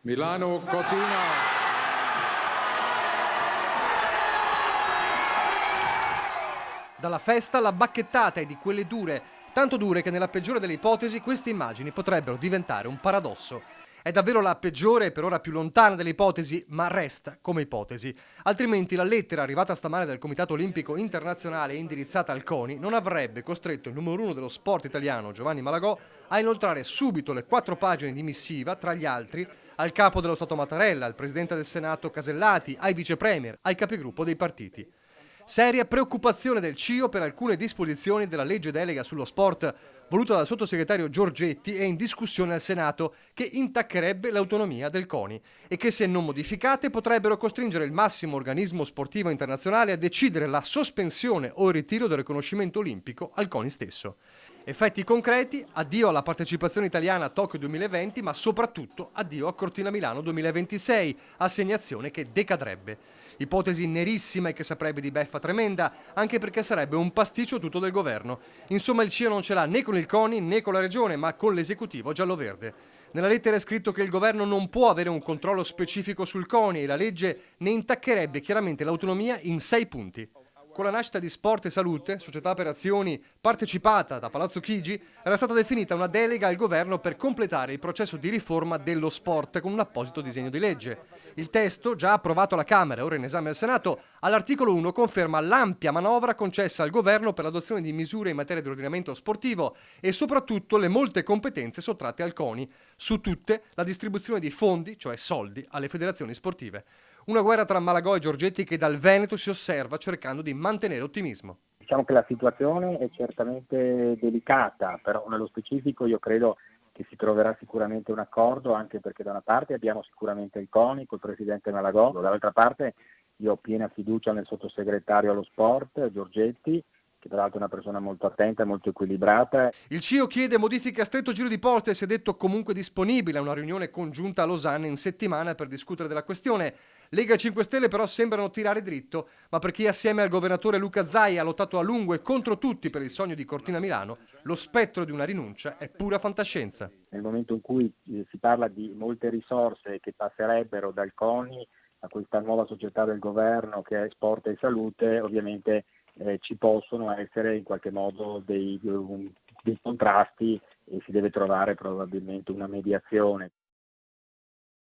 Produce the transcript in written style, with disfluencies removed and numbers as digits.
Milano Cortina. Dalla festa alla bacchettata e di quelle dure, tanto dure che nella peggiore delle ipotesi queste immagini potrebbero diventare un paradosso. È davvero la peggiore e per ora più lontana delle ipotesi, ma resta come ipotesi. Altrimenti la lettera arrivata stamane dal Comitato Olimpico Internazionale e indirizzata al CONI non avrebbe costretto il numero uno dello sport italiano, Giovanni Malagò, a inoltrare subito le 4 pagine di missiva, tra gli altri, al capo dello Stato Mattarella, al presidente del Senato Casellati, ai vice premier, ai capigruppo dei partiti. Seria preoccupazione del CIO per alcune disposizioni della legge delega sullo sport voluta dal sottosegretario Giorgetti e in discussione al Senato, che intaccherebbe l'autonomia del CONI e che, se non modificate, potrebbero costringere il massimo organismo sportivo internazionale a decidere la sospensione o il ritiro del riconoscimento olimpico al CONI stesso. Effetti concreti: addio alla partecipazione italiana a Tokyo 2020, ma soprattutto addio a Cortina Milano 2026, assegnazione che decadrebbe. Ipotesi nerissima e che saprebbe di beffa tremenda, anche perché sarebbe un pasticcio tutto del governo. Insomma, il CIO non ce l'ha né con il CONI né con la regione, ma con l'esecutivo giallo-verde. Nella lettera è scritto che il governo non può avere un controllo specifico sul CONI e la legge ne intaccherebbe chiaramente l'autonomia in 6 punti. Con la nascita di Sport e Salute, società per azioni partecipata da Palazzo Chigi, era stata definita una delega al governo per completare il processo di riforma dello sport con un apposito disegno di legge. Il testo, già approvato alla Camera e ora in esame al Senato, all'articolo 1 conferma l'ampia manovra concessa al governo per l'adozione di misure in materia di ordinamento sportivo e soprattutto le molte competenze sottratte al CONI, su tutte la distribuzione di fondi, cioè soldi, alle federazioni sportive. Una guerra tra Malagò e Giorgetti che dal Veneto si osserva cercando di mantenere ottimismo. Diciamo che la situazione è certamente delicata, però nello specifico io credo che si troverà sicuramente un accordo, anche perché da una parte abbiamo sicuramente il CONI col presidente Malagò, dall'altra parte io ho piena fiducia nel sottosegretario allo sport, Giorgetti, che tra l'altro è una persona molto attenta e molto equilibrata. Il CIO chiede modifiche a stretto giro di posta e si è detto comunque disponibile a una riunione congiunta a Losanna in settimana per discutere della questione. Lega e 5 Stelle però sembrano tirare dritto, ma per chi assieme al governatore Luca Zaia ha lottato a lungo e contro tutti per il sogno di Cortina Milano, lo spettro di una rinuncia è pura fantascienza. Nel momento in cui si parla di molte risorse che passerebbero dal CONI a questa nuova società del governo che è Sport e Salute, ovviamente ci possono essere in qualche modo dei contrasti e si deve trovare probabilmente una mediazione.